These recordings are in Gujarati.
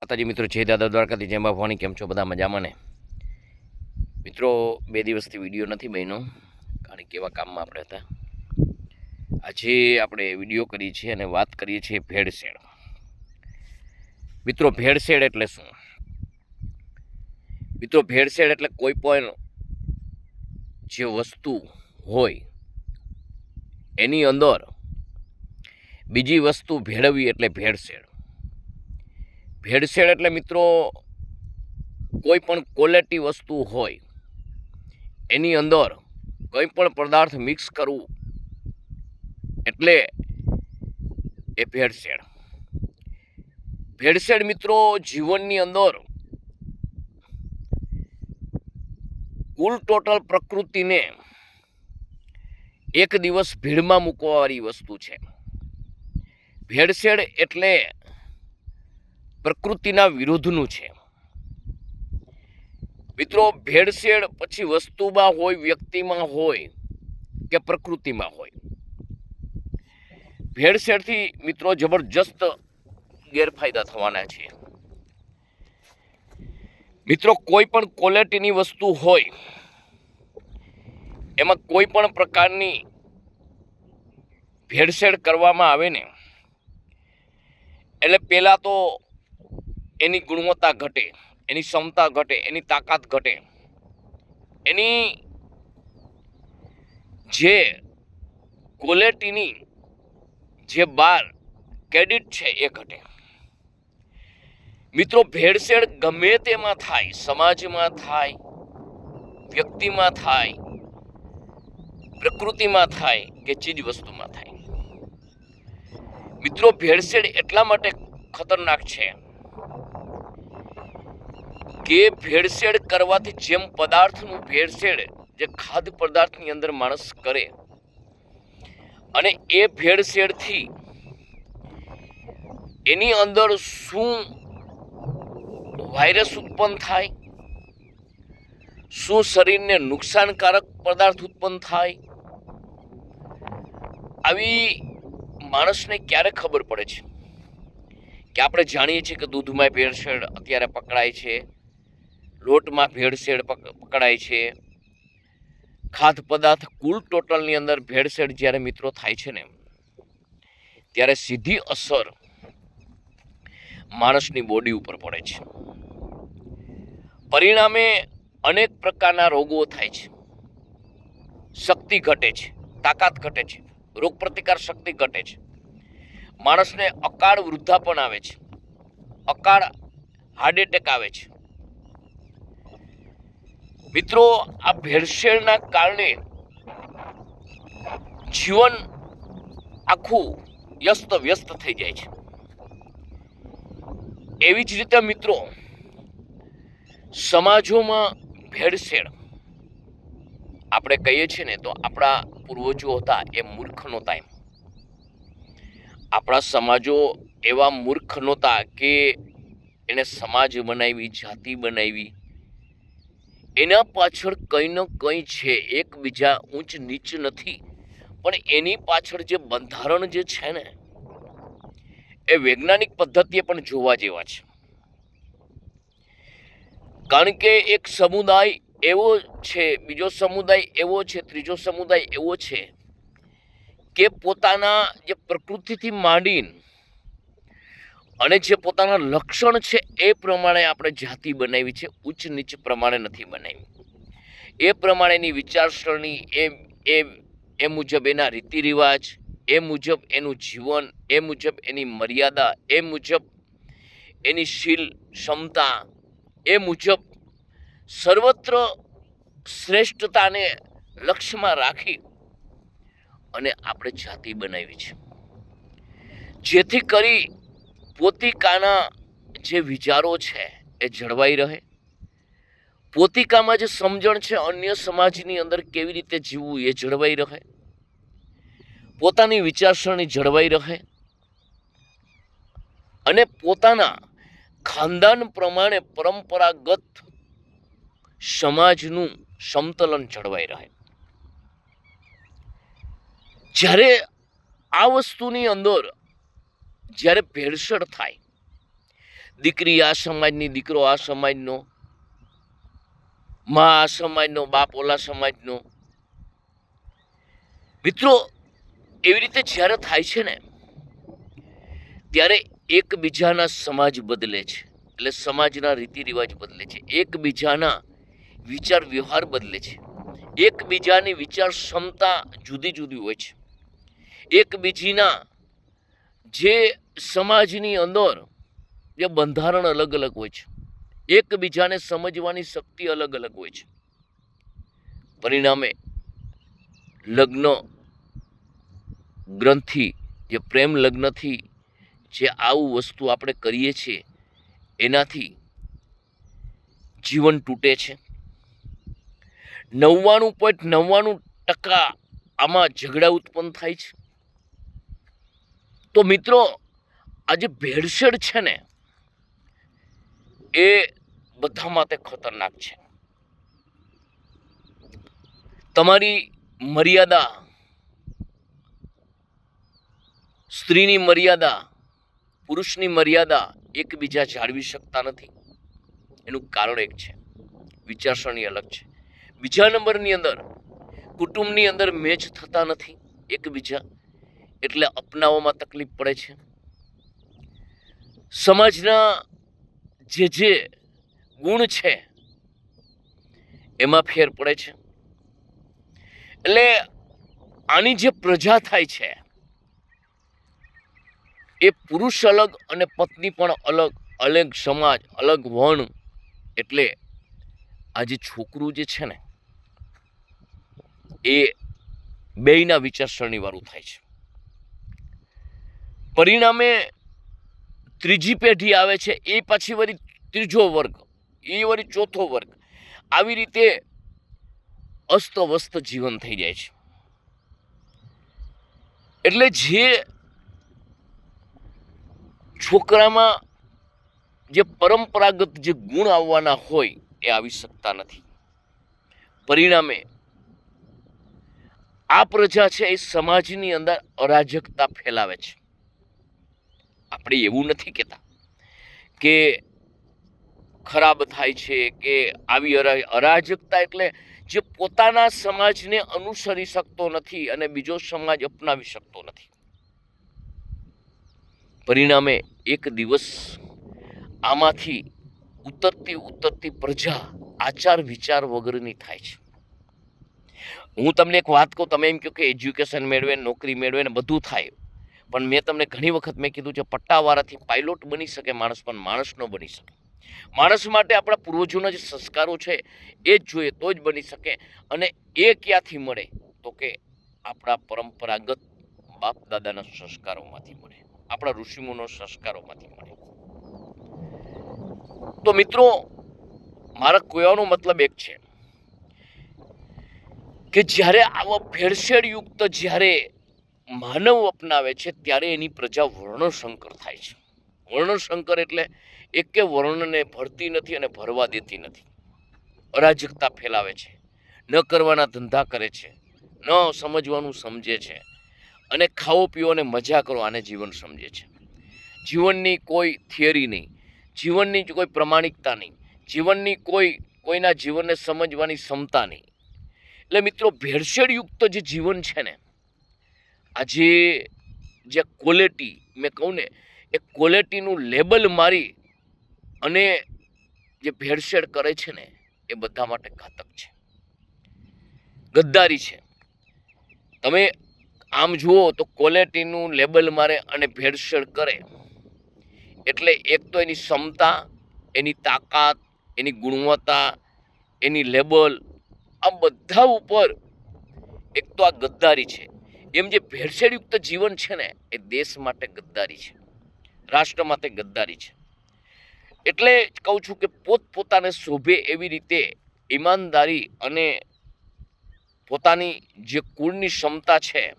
માતાજી મિત્રો, જય દાદા દ્વારકાથી, જય ભવાની. કેમ છો બધા? મજામાં ને મિત્રો? 2 દિવસથી વિડીયો નથી બન્યો, કારણ કે એવા કામમાં આપણે હતા. આજે આપણે વિડીયો કરીએ છીએ અને વાત કરીએ છીએ ભેળસેળ. મિત્રો, ભેળસેળ એટલે શું? મિત્રો, ભેળસેળ એટલે કોઈ પણ જે વસ્તુ હોય એની અંદર બીજી વસ્તુ ભેળવવી એટલે ભેળસેળ. ભેળસેળ એટલે મિત્રો કોઈ પણ ક્વોલિટી વસ્તુ હોય એની અંદર કંઈ પણ પદાર્થ મિક્સ કરવું એટલે એ ભેળસેળ. ભેળસેળ મિત્રો જીવનની અંદર કુલ ટોટલ પ્રકૃતિને એક દિવસ ભીડમાં મૂકવાવાળી વસ્તુ છે. ભેળસેળ એટલે પ્રકૃતિના વિરુદ્ધનું છે. મિત્રો, ભેળસેળ પછી વસ્તુમાં હોય, વ્યક્તિમાં હોય કે પ્રકૃતિમાં હોય, ભેળસેળથી મિત્રો જબરજસ્ત ગેરફાયદા થવાના છે. મિત્રો, કોઈ પણ ક્વોલિટીની વસ્તુ હોય એમાં કોઈ પણ પ્રકારની ભેળસેળ કરવામાં આવે ને એટલે પહેલાં તો એની ગુણવત્તા ઘટે, એની ક્ષમતા ઘટે, એની તાકાત ઘટે, એની જે ક્વોલિટીની જે બાર ક્રેડિટ છે એ ઘટે. મિત્રો, ભેળસેળ ગમે તેમાં થાય, સમાજમાં થાય, વ્યક્તિમાં થાય, પ્રકૃતિમાં થાય કે ચીજ વસ્તુમાં થાય. મિત્રો, ભેળસેળ એટલા માટે ખતરનાક છે કે ભેળસેળ કરવાથી જેમ પદાર્થનું ભેળસેળ જે ખાદ્ય પદાર્થની અંદર માણસ કરે અને એ ભેળસેળથી એની અંદર શું વાયરસ ઉત્પન્ન થાય, શું શરીરને નુકસાનકારક પદાર્થ ઉત્પન્ન થાય, આવી માણસને ક્યારે ખબર પડે છે કે આપણે જાણીએ છીએ કે દૂધમાં ભેળસેળ અત્યારે પકડાય છે, લોટમાં ભેળસેળ પકડાય છે, ખાદ્ય પદાર્થ કુલ ટોટલની અંદર ભેળસેળ જ્યારે મિત્રો થાય છે ને ત્યારે સીધી અસર માણસની બોડી ઉપર પડે છે. પરિણામે અનેક પ્રકારના રોગો થાય છે, શક્તિ ઘટે છે, તાકાત ઘટે છે, રોગ પ્રતિકાર શક્તિ ઘટે છે, માણસને અકાળ વૃદ્ધાપન આવે છે, અકાળ હાર્ટ એટેક આવે છે. મિત્રો, આ ભેળસેળના કારણે જીવન આખું વ્યસ્ત થઈ જાય છે. એવી જ રીતે મિત્રો સમાજોમાં ભેળસેળ, આપણે કહીએ છીએ ને તો આપણા પૂર્વજો હતા એ મૂર્ખ નહોતા. એમ આપણા સમાજો એવા મૂર્ખ નહોતા કે એને સમાજ બનાવી, જાતિ બનાવી. એના પાછળ કંઈ ન કંઈ છે, એકબીજા ઊંચ નીચ નથી, પણ એની પાછળ જે બંધારણ જે છે ને એ વૈજ્ઞાનિક પદ્ધતિએ પણ જોવા જેવા છે. કારણ કે એક સમુદાય એવો છે, બીજો સમુદાય એવો છે, ત્રીજો સમુદાય એવો છે કે પોતાના જે પ્રકૃતિથી માંડીને અને જે પોતાના લક્ષણ છે એ પ્રમાણે આપણે જાતિ બનાવી છે, ઉચ્ચ નીચ પ્રમાણે નથી બનાવી. એ પ્રમાણેની વિચારસરણી, એ મુજબ એના રીતિ રિવાજ, એ મુજબ એનું જીવન, એ મુજબ એની મર્યાદા, એ મુજબ એની શીલ ક્ષમતા, એ મુજબ સર્વત્ર શ્રેષ્ઠતાને લક્ષ્યમાં રાખી અને આપણે જાતિ બનાવી છે, જેથી કરી પોતિકાના જે વિચારો છે એ જળવાઈ રહે, પોતિકામાં જે સમજણ છે અન્ય સમાજની અંદર કેવી રીતે જીવવું એ જળવાઈ રહે, પોતાની વિચારસરણી જળવાઈ રહે અને પોતાના ખાનદાન પ્રમાણે પરંપરાગત સમાજનું સમતોલન જળવાઈ રહે. જ્યારે આ વસ્તુની અંદર જ્યારે ભેળસેળ થાય, દીકરી આ સમાજની, દીકરો આ સમાજનો, માં આ સમાજનો, બાપ ઓલા સમાજનો. મિત્રો, એવી રીતે જ્યારે થાય છે ને ત્યારે એકબીજાના સમાજ બદલે છે, એટલે સમાજના રીતિ રિવાજ બદલે છે, એકબીજાના વિચાર વ્યવહાર બદલે છે, એકબીજાની વિચાર ક્ષમતા જુદી જુદી હોય છે, એકબીજીના જે સમાજની અંદર જે બંધારણ અલગ અલગ હોય છે, એકબીજાને સમજવાની શક્તિ અલગ અલગ હોય છે. પરિણામે લગ્ન ગ્રંથિ, જે પ્રેમ લગ્નથી જે આવું વસ્તુ આપણે કરીએ છીએ એનાથી જીવન તૂટે છે. 99.99% આમાં ઝઘડા ઉત્પન્ન થાય છે. તો મિત્રો, આ જે ભેળસેળ છે ને એ બધા માટે ખતરનાક છે. તમારી મર્યાદા, સ્ત્રીની મર્યાદા, પુરુષની મર્યાદા એકબીજા જાળવી શકતા નથી. એનું કારણ એક છે, વિચારસરણી અલગ છે. બીજા નંબરની અંદર કુટુંબની અંદર મેચ થતા નથી એકબીજા, એટલે અપનાવવામાં તકલીફ પડે છે. સમાજના જે ગુણ છે એમાં ફેર પડે છે. એટલે આની જે પ્રજા થાય છે એ પુરુષ અલગ અને પત્ની પણ અલગ, અલગ સમાજ, અલગ વર્ણ. એટલે આ જે છોકરું જે છે ને એ બેયના વિચારસરણી વાળું થાય છે. પરિણામે ત્રીજી પેઢી આવે છે, એ પાછી વળી ત્રીજો વર્ગ, એ વળી ચોથો વર્ગ. આવી રીતે અસ્તવ્યસ્ત જીવન થઈ જાય છે. એટલે જે છોકરામાં જે પરંપરાગત જે ગુણ આવવાના હોય એ આવી શકતા નથી. પરિણામે આ પ્રજા છે એ સમાજની અંદર અરાજકતા ફેલાવે છે. આપણે એવું નથી કહેતા કે ખરાબ થાય છે કે આવી અરાજકતા, એટલે જે પોતાના સમાજને અનુસરી શકતો નથી અને બીજો સમાજ અપનાવી શકતો નથી. પરિણામે એક દિવસ આમાંથી ઉતરતી પ્રજા આચાર વિચાર વગરની થાય છે. હું તમને એક વાત કહું, તમે એમ કહો કે એજ્યુકેશન મેળવે, નોકરી મેળવે ને બધું થાય, પણ મેં તમને ઘણી વખત મેં કીધું છે પટ્ટાવાળાથી પાયલોટ બની શકે માણસ, પણ માણસ ન બની શકે. માણસ માટે આપણા પૂર્વજોના જે સંસ્કારો છે એ જ જોઈએ તો જ બની શકે. અને એ ક્યાંથી મળે તો કે આપણા પરંપરાગત બાપ દાદાના સંસ્કારોમાંથી મળે, આપણા ઋષિમુનિઓના સંસ્કારોમાંથી મળે. તો મિત્રો, મારા કહેવાનો મતલબ એક છે કે જ્યારે આવા ભેળસેળયુક્ત જ્યારે માનવ અપનાવે છે ત્યારે એની પ્રજા વર્ણશંકર થાય છે. વર્ણશંકર એટલે એકે વર્ણને ભરતી નથી અને ભરવા દેતી નથી. અરાજકતા ફેલાવે છે, ન કરવાના ધંધા કરે છે, ન સમજવાનું સમજે છે, અને ખાઓ પીઓ અને મજા કરો આને જીવન સમજે છે. જીવનની કોઈ થિયરી નહીં, જીવનની કોઈ પ્રમાણિકતા નહીં, જીવનની કોઈના જીવનને સમજવાની ક્ષમતા નહીં. એટલે મિત્રો, ભેળસેળયુક્ત જે જીવન છે ને, આજે જે ક્વોલિટી મેં કહું ને એ ક્વોલિટીનું લેબલ મારી અને જે ભેળસેળ કરે છે ને એ બધા માટે ઘાતક છે, ગદ્દારી છે. તમે આમ જુઓ તો ક્વોલિટીનું લેબલ મારે અને ભેળસેળ કરે એટલે એક તો એની ક્ષમતા, એની તાકાત, એની ગુણવત્તા, એની લેબલ, આ બધા ઉપર એક તો આ ગદ્દારી છે. એમ જે ભેળસેળયુક્ત જીવન છે ને એ દેશ માટે ગદ્દારી છે, રાષ્ટ્ર માટે ગદ્દારી છે. એટલે કહું છું કે પોતપોતાને શોભે એવી રીતે ઈમાનદારી અને પોતાની જે કુળની ક્ષમતા છે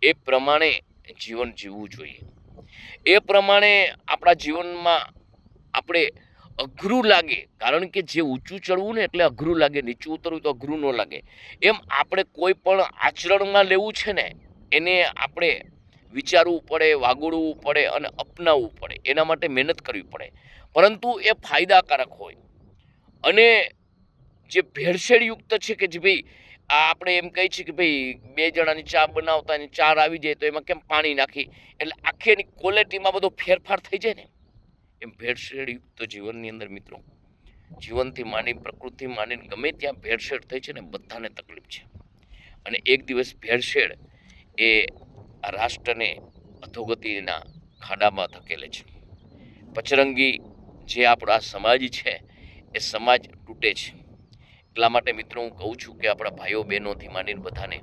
એ પ્રમાણે જીવન જીવવું જોઈએ. એ પ્રમાણે આપણા જીવનમાં આપણે અઘરું લાગે, કારણ કે જે ઊંચું ચડવું ને એટલે અઘરું લાગે, નીચું ઉતરવું તો અઘરું ન લાગે. એમ આપણે કોઈ પણ આચરણમાં લેવું છે ને એને આપણે વિચારવું પડે, વાગોળવું પડે અને અપનાવવું પડે. એના માટે મહેનત કરવી પડે, પરંતુ એ ફાયદાકારક હોય. અને જે ભેળસેળયુક્ત છે કે જે ભાઈ આ આપણે એમ કહીએ છીએ કે ભાઈ 2 જણાની ચા બનાવતા અને 4 આવી જાય તો એમાં કેમ પાણી નાખી, એટલે આખી એની ક્વોલિટીમાં બધો ફેરફાર થઈ જાય ને, એમ ભેળસેળયુક્ત જીવનની અંદર મિત્રો, જીવનથી માંડી પ્રકૃતિ માંડીને ગમે ત્યાં ભેળસેળ થઈ છે ને, બધાને તકલીફ છે. અને એક દિવસ ભેળસેળ એ આ રાષ્ટ્રને અધોગતિના ખાડામાં ધકેલે છે. પચરંગી જે આપણા સમાજ છે એ સમાજ તૂટે છે. એટલા માટે મિત્રો હું કહું છું કે આપણા ભાઈઓ બહેનોથી માંડીને બધાને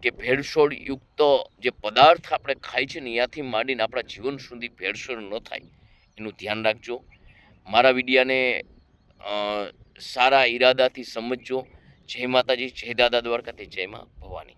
કે ભેળસેળયુક્ત જે પદાર્થ આપણે ખાય છે ને ત્યાંથી માંડીને આપણા જીવન સુધી ભેળસેળ ન થાય એનું ધ્યાન રાખજો. મારા વિડીયાને સારા ઈરાદાથી સમજજો. જય માતાજી, જય દાદા દ્વારકાથી, જય મા ભવાની.